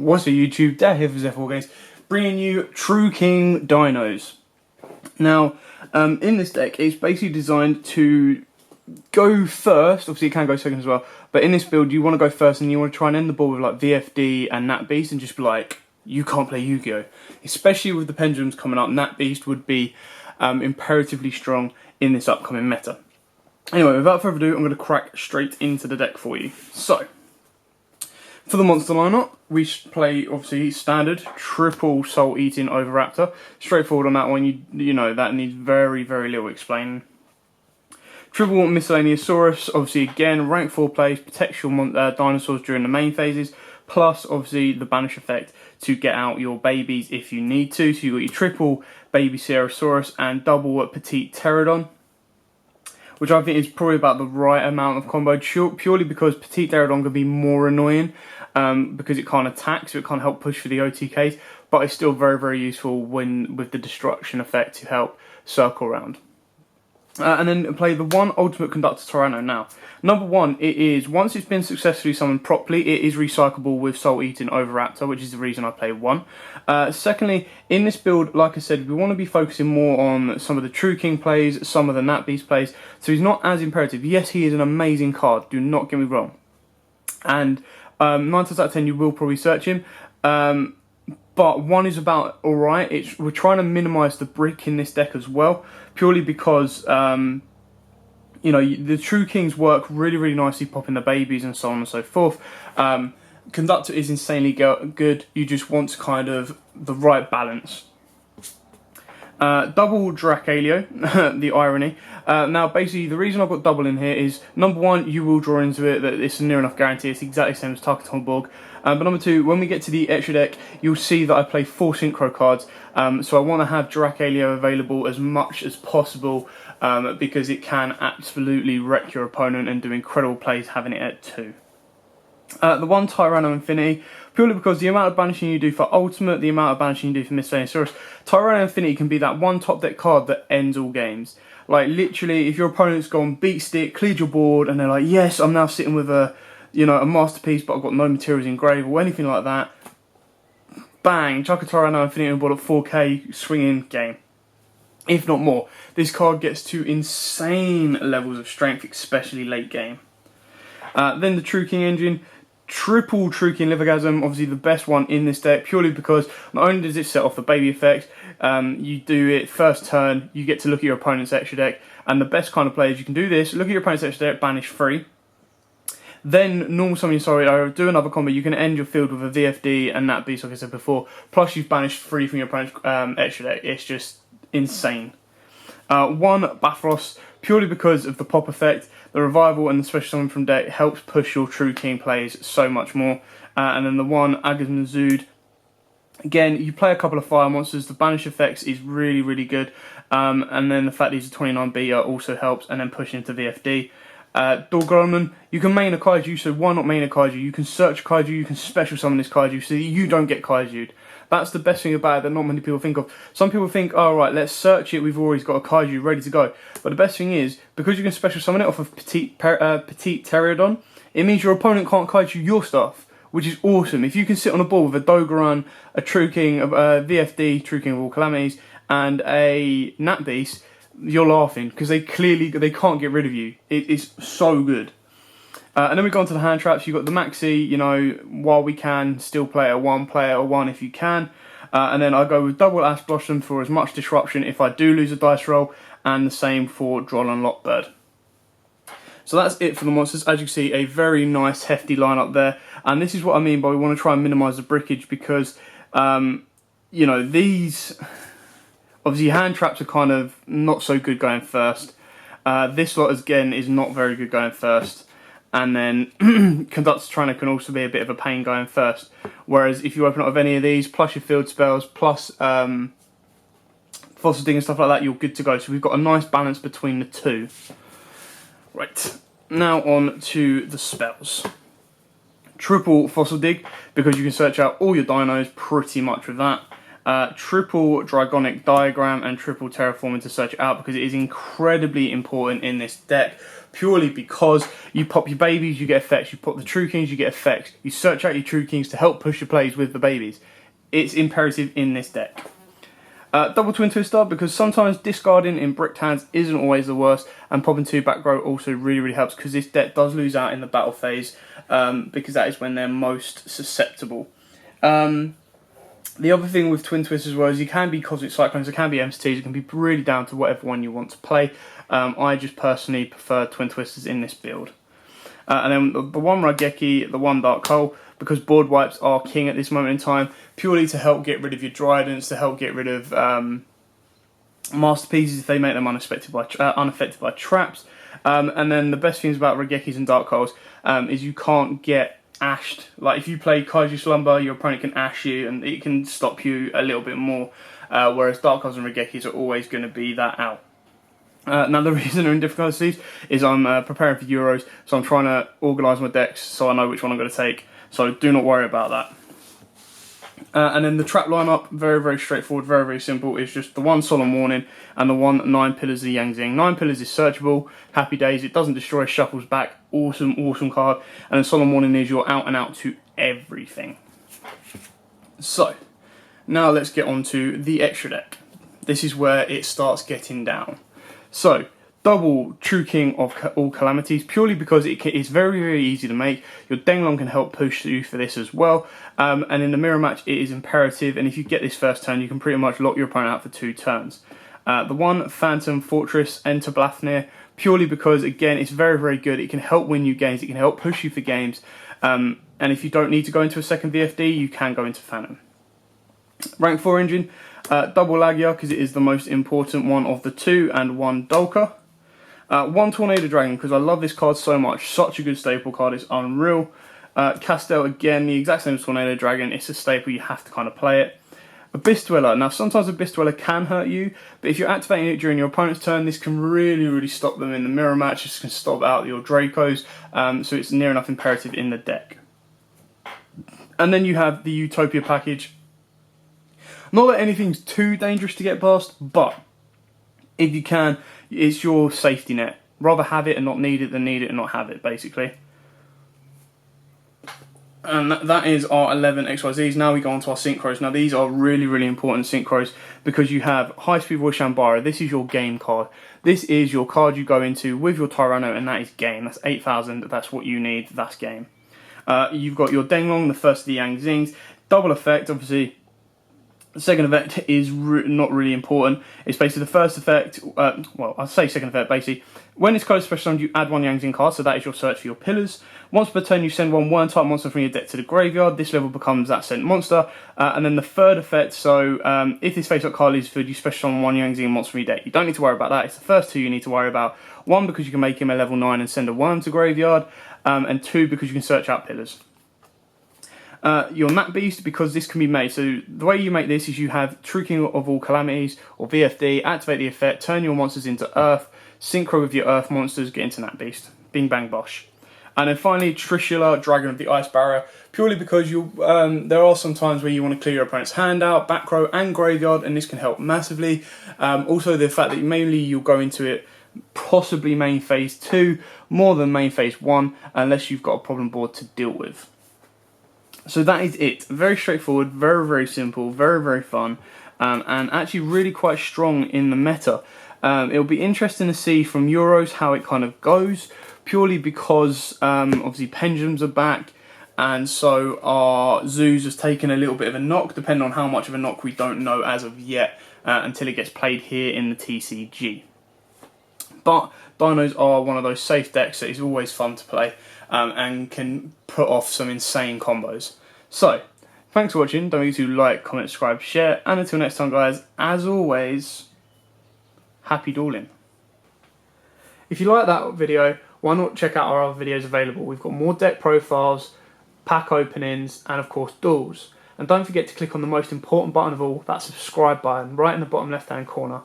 What's up YouTube, Dad here for Zephyr Wargames, bringing you True King Dinos. Now, in this deck, it's basically designed to go first. Obviously it can go second as well, but in this build you want to go first and you want to try and end the board with like VFD and Nat Beast and just be like, you can't play Yu-Gi-Oh! Especially with the pendulums coming up, Nat Beast would be imperatively strong in this upcoming meta. Anyway, without further ado, I'm going to crack straight into the deck for you. So, for the monster lineup, we play obviously standard triple soul eating over Raptor. Straightforward on that one. You know that needs very little explaining. Triple miscellaneous Saurus, obviously again rank 4 plays, protects your dinosaurs during the main phases. Plus obviously the banish effect to get out your babies if you need to. So you got your triple baby Saurus and double petite pterodon, which I think is probably about the right amount of combo, purely because petite pterodon can be more annoying because it can't attack, so it can't help push for the OTKs, but it's still very useful when with the destruction effect to help circle around. And then play the one ultimate conductor Tyranno. Now, number one, it is, once it's been successfully summoned properly, it is recyclable with soul eating over Raptor, which is the reason I play one. Secondly, in this build, like I said, we want to be focusing more on some of the True King plays, some of the Nat Beast plays, so he's not as imperative. Yes, he is an amazing card, do not get me wrong. And 9 times out of 10 you will probably search him. But one is about alright. We're trying to minimise the brick in this deck as well, purely because you know, the True Kings work really nicely, popping the babies and so on and so forth. Conductor is insanely good. You just want to kind of the right balance. Double Dracalio, the irony. Now, basically, the reason I've got double in here is, number one, you will draw into it, that it's a near enough guarantee. It's exactly the same as Tarkaton Borg. But number two, when we get to the extra deck, you'll see that I play 4 synchro cards. So I want to have Dracalio available as much as possible because it can absolutely wreck your opponent and do incredible plays having it at 2. The one Tyranno Infinity, purely because the amount of banishing you do for Ultimate, the amount of banishing you do for Miscellaneous Saurus, Tyranno Infinity can be that one top deck card that ends all games. Like literally, if your opponent's gone beat stick, cleared your board, and they're like, yes, I'm now sitting with a, you know, a masterpiece, but I've got no materials in grave or anything like that. Bang, chuck a Tyranno Infinity on board at 4k, swinging game. If not more, this card gets to insane levels of strength, especially late game. Then the True King engine. Triple True King Livergasm, obviously the best one in this deck, purely because not only does it set off the baby effect, you do it first turn, you get to look at your opponent's extra deck, and the best kind of play is you can do this, look at your opponent's extra deck, banish 3, then normal summon your sorry, do another combo, you can end your field with a VFD and Nat Beast like I said before, plus you've banished 3 from your opponent's extra deck. It's just insane. One Bathros, purely because of the pop effect, the revival and the special summon from deck helps push your True King plays so much more. And then the one Agazmazud, again, you play a couple of fire monsters, the banish effects is really good. And then the fact that he's a 29 beater also helps, and then pushing into VFD. Dorgolman, you can main a Kaiju, so why not main a Kaiju? You can search Kaiju, you can special summon this Kaiju so that you don't get Kaiju'd. That's the best thing about it that not many people think of. Some people think, oh right, let's search it, we've always got a Kaiju ready to go. But the best thing is, because you can special summon it off of Petite Pterodon, it means your opponent can't Kaiju your stuff, which is awesome. If you can sit on a board with a Dogoran, a True King, a VFD, True King of All Calamities, and a Nat Beast, you're laughing, because they can't get rid of you. It is so good. And then we go on to the hand traps. You've got the Maxi, you know, while we can, still play a 1, play a 1 if you can. And then I go with double Ash Blossom for as much disruption if I do lose a dice roll, and the same for Droll and Lockbird. So that's it for the monsters. As you can see, a very nice hefty lineup there. And this is what I mean by we want to try and minimise the brickage because, you know, these, obviously hand traps are kind of not so good going first. This lot, again, is not very good going first. And then Conductor Tyranno can also be a bit of a pain going first. Whereas if you open up with any of these, plus your field spells, plus Fossil Dig and stuff like that, you're good to go. So we've got a nice balance between the two. Right, now on to the spells. Triple Fossil Dig, because you can search out all your dinos pretty much with that. triple Dragonic Diagram and triple Terraforming to search it out, because it is incredibly important in this deck, purely because you pop your babies, you get effects, you pop the True Kings, you get effects, you search out your True Kings to help push your plays with the babies. It's imperative in this deck. Double Twin Twister, because sometimes discarding in bricked hands isn't always the worst, and popping 2 back row also really helps, because this deck does lose out in the battle phase, because that is when they're most susceptible. The other thing with Twin Twisters as well is you can be Cosmic Cyclones, it can be MCTs, it can be really down to whatever one you want to play. I just personally prefer Twin Twisters in this build. And then the one Raigeki, the one Dark Hole, because board wipes are king at this moment in time, purely to help get rid of your Dryadents, to help get rid of Masterpieces if they make them unaffected by traps. And then the best things about Raigekis and Dark Holes is you can't get ashed. Like if you play Kaiju Slumber, your opponent can ash you and it can stop you a little bit more, whereas Dark Holes and Raigekis are always going to be that out. Now the reason they're in difficult sleeves is I'm preparing for Euros, so I'm trying to organise my decks so I know which one I'm going to take, so do not worry about that. And then the trap lineup, very straightforward, very simple. It's just the one Solemn Warning and the one 9 Pillars of the Yang Zing. 9 Pillars is searchable, happy days, it doesn't destroy, shuffles back, awesome card. And then Solemn Warning is your out and out to everything. So, now let's get on to the extra deck. This is where it starts getting down. So, double True King of all calamities, purely because it's very easy to make. Your Denglong can help push you for this as well. And in the mirror match, it is imperative. And if you get this first turn, you can pretty much lock your opponent out for 2 turns. The one Phantom Fortress, Enter Blathnir, purely because, again, it's very good. It can help win you games. It can help push you for games. And if you don't need to go into a second VFD, you can go into Phantom. Rank 4 engine, double Lagia, because it is the most important one of the 2, and 1 Dolka. 1 Tornado Dragon, because I love this card so much. Such a good staple card, it's unreal. Castel, again, the exact same as Tornado Dragon. It's a staple, you have to kind of play it. Abyss Dweller. Now, sometimes Abyss Dweller can hurt you, but if you're activating it during your opponent's turn, this can really stop them in the mirror match. This can stop out your Dracos, so it's near enough imperative in the deck. And then you have the Utopia package. Not that anything's too dangerous to get past, but if you can, it's your safety net. Rather have it and not need it than need it and not have it, basically. And that is our 11 XYZs. Now we go on to our Synchros. Now these are really important Synchros, because you have High Speed Voice Shambara. This is your game card. This is your card you go into with your Tyranno, and that is game. That's 8,000, that's what you need, that's game. You've got your Denglong, the first of the Yang Zings. Double effect, obviously. The second effect is not really important. It's basically the first effect, well, I'll say second effect, basically. When it's close to special summon, you add 1 Yang Zing card, so that is your search for your pillars. Once per turn, you send 1 Worm-type monster from your deck to the graveyard. This level becomes that sent monster. And then the third effect, so if this face-up card leaves field, you special summon 1 Yang Zing monster from your deck. You don't need to worry about that. It's the first 2 you need to worry about. 1, because you can make him a level 9 and send a worm to graveyard. And 2, because you can search out pillars. Your Nat Beast, because this can be made. So the way you make this is you have True King of all calamities, or VFD, activate the effect, turn your monsters into Earth, synchro with your Earth monsters, get into Nat Beast. Bing bang bosh. And then finally, Trishula, Dragon of the Ice Barrier, purely because there are some times where you want to clear your opponent's hand out, back row and graveyard, and this can help massively. Also the fact that mainly you'll go into it possibly main phase 2, more than main phase 1, unless you've got a problem board to deal with. So that is it. Very straightforward, very simple, very fun, and actually really quite strong in the meta. It'll be interesting to see from Euros how it kind of goes, purely because obviously Pendulums are back, and so our Zoos has taken a little bit of a knock, depending on how much of a knock we don't know as of yet, until it gets played here in the TCG. But Dinos are one of those safe decks that is always fun to play, and can put off some insane combos. So, thanks for watching. Don't forget to like, comment, subscribe, share, and until next time guys, as always, happy dueling. If you like that video, why not check out our other videos available. We've got more deck profiles, pack openings, and of course duels. And don't forget to click on the most important button of all, that subscribe button, right in the bottom left hand corner.